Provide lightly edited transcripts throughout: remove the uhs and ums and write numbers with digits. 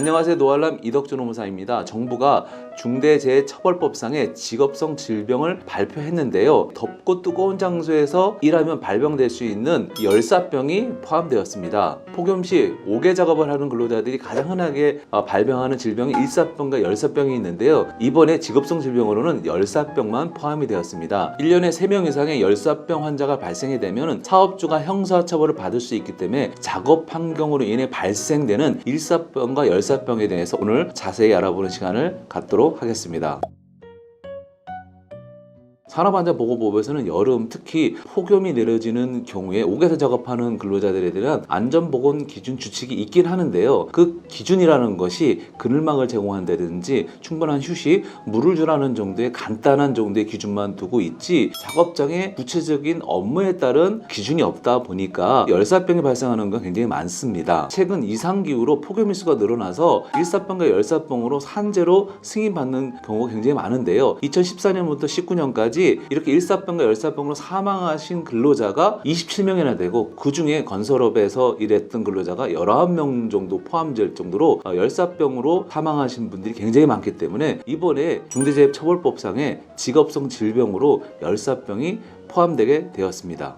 안녕하세요. 노알람 이덕준 노무사입니다. 정부가 중대재해처벌법상의 직업성 질병을 발표했는데요. 덥고 뜨거운 장소에서 일하면 발병될 수 있는 열사병이 포함되었습니다. 폭염 시 옥외 작업을 하는 근로자들이 가장 흔하게 발병하는 질병이 일사병과 열사병이 있는데요. 이번에 직업성 질병으로는 열사병만 포함이 되었습니다. 1년에 3명 이상의 열사병 환자가 발생이 되면 사업주가 형사처벌을 받을 수 있기 때문에 작업 환경으로 인해 발생되는 일사병과 열사병에 대해서 오늘 자세히 알아보는 시간을 갖도록 하겠습니다. 산업안전보건법에서는 여름 특히 폭염이 내려지는 경우에 옥외에서 작업하는 근로자들에 대한 안전보건 기준 규칙이 있긴 하는데요. 그 기준이라는 것이 그늘막을 제공한다든지 충분한 휴식, 물을 주라는 정도의 간단한 정도의 기준만 두고 있지 작업장의 구체적인 업무에 따른 기준이 없다 보니까 열사병이 발생하는 건 굉장히 많습니다. 최근 이상기후로 폭염 일수가 늘어나서 일사병과 열사병으로 산재로 승인받는 경우가 굉장히 많은데요. 2014년부터 19년까지 이렇게 일사병과 열사병으로 사망하신 근로자가 27명이나 되고 그 중에 건설업에서 일했던 근로자가 19명 정도 포함될 정도로 열사병으로 사망하신 분들이 굉장히 많기 때문에 이번에 중대재해처벌법상의 직업성 질병으로 열사병이 포함되게 되었습니다.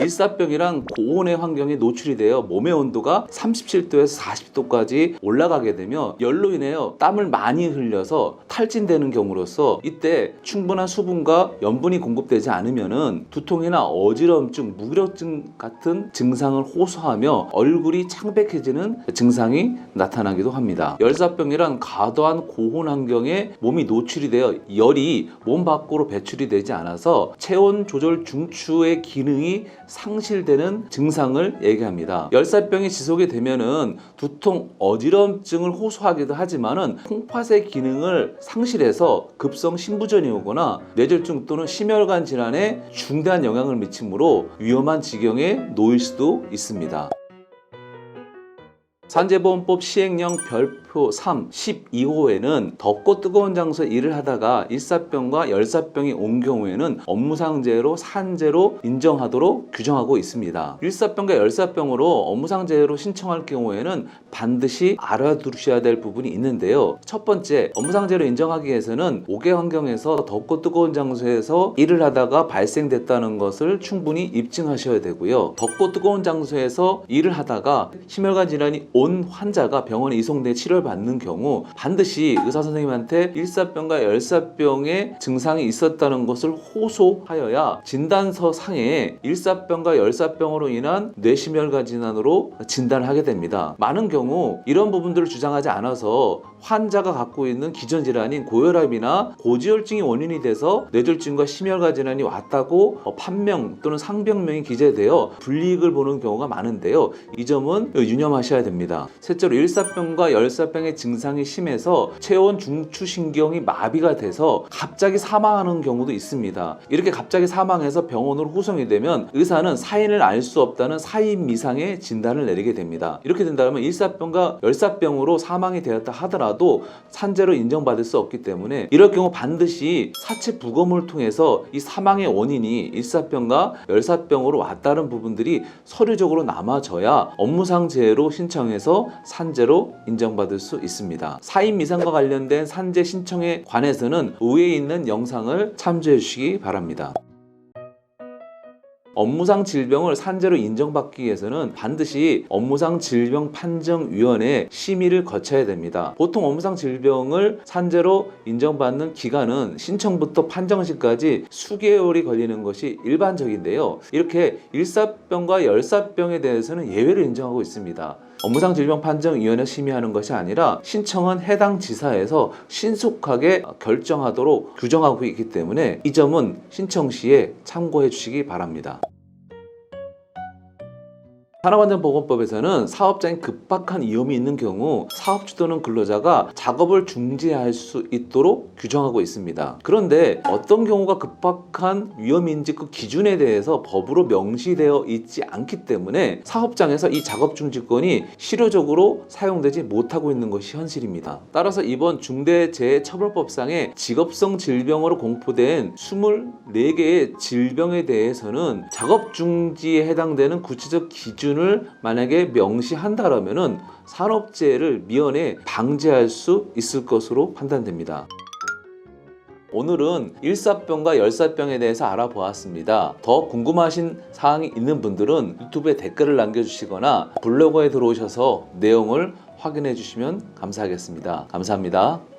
일사병이란 고온의 환경에 노출이 되어 몸의 온도가 37도에서 40도까지 올라가게 되며 열로 인해서 땀을 많이 흘려서 탈진되는 경우로서 이때 충분한 수분과 염분이 공급되지 않으면 두통이나 어지럼증, 무기력증 같은 증상을 호소하며 얼굴이 창백해지는 증상이 나타나기도 합니다. 열사병이란 과도한 고온 환경에 몸이 노출이 되어 열이 몸 밖으로 배출이 되지 않아서 체온 조절 중추의 기능이 상실되는 증상을 얘기합니다. 열사병이 지속이 되면은 두통, 어지럼증을 호소하기도 하지만은 콩팥의 기능을 상실해서 급성 심부전이 오거나 뇌졸중 또는 심혈관 질환에 중대한 영향을 미치므로 위험한 지경에 놓일 수도 있습니다. 산재보험법 시행령 별표 3, 12호에는 덥고 뜨거운 장소에 일을 하다가 일사병과 열사병이 온 경우에는 업무상재해로 산재로 인정하도록 규정하고 있습니다. 일사병과 열사병으로 업무상재해로 신청할 경우에는 반드시 알아두셔야 될 부분이 있는데요. 첫 번째, 업무상재해로 인정하기 위해서는 옥외 환경에서 덥고 뜨거운 장소에서 일을 하다가 발생됐다는 것을 충분히 입증하셔야 되고요. 덥고 뜨거운 장소에서 일을 하다가 심혈관 질환이 온 환자가 병원에 이송돼 치료를 받는 경우 반드시 의사 선생님한테 일사병과 열사병의 증상이 있었다는 것을 호소하여야 진단서 상에 일사병과 열사병으로 인한 뇌심혈관 질환으로 진단을 하게 됩니다. 많은 경우 이런 부분들을 주장하지 않아서 환자가 갖고 있는 기전 질환인 고혈압이나 고지혈증이 원인이 돼서 뇌졸중과 심혈관 질환이 왔다고 판명 또는 상병명이 기재되어 불이익을 보는 경우가 많은데요. 이 점은 유념하셔야 됩니다. 셋째로 일사병과 열사병의 증상이 심해서 체온 중추신경이 마비가 돼서 갑자기 사망하는 경우도 있습니다. 이렇게 갑자기 사망해서 병원으로 후송이 되면 의사는 사인을 알 수 없다는 사인 미상의 진단을 내리게 됩니다. 이렇게 된다면 일사병과 열사병으로 사망이 되었다 하더라도 산재로 인정받을 수 없기 때문에 이럴 경우 반드시 사체 부검을 통해서 이 사망의 원인이 일사병과 열사병으로 왔다는 부분들이 서류적으로 남아져야 업무상 재해로 신청해서 산재로 인정받을 수 있습니다. 사인 미상과 관련된 산재 신청에 관해서는 위에 있는 영상을 참조해 주시기 바랍니다. 업무상 질병을 산재로 인정받기 위해서는 반드시 업무상 질병 판정위원회 심의를 거쳐야 됩니다. 보통 업무상 질병을 산재로 인정받는 기간은 신청부터 판정시까지 수개월이 걸리는 것이 일반적인데요. 이렇게 일사병과 열사병에 대해서는 예외를 인정하고 있습니다. 업무상 질병 판정위원회 심의하는 것이 아니라 신청은 해당 지사에서 신속하게 결정하도록 규정하고 있기 때문에 이 점은 신청 시에 참고해 주시기 바랍니다. 산업안전보건법에서는 사업장에 급박한 위험이 있는 경우 사업주 또는 근로자가 작업을 중지할 수 있도록 규정하고 있습니다. 그런데 어떤 경우가 급박한 위험인지 그 기준에 대해서 법으로 명시되어 있지 않기 때문에 사업장에서 이 작업 중지권이 실효적으로 사용되지 못하고 있는 것이 현실입니다. 따라서 이번 중대재해처벌법상의 직업성 질병으로 공포된 24개의 질병에 대해서는 작업 중지에 해당되는 구체적 기준 기준을 만약에 명시한다라면은 산업재해를 미연에 방지할 수 있을 것으로 판단됩니다. 오늘은 일사병과 열사병에 대해서 알아보았습니다. 더 궁금하신 사항이 있는 분들은 유튜브에 댓글을 남겨주시거나 블로그에 들어오셔서 내용을 확인해 주시면 감사하겠습니다. 감사합니다.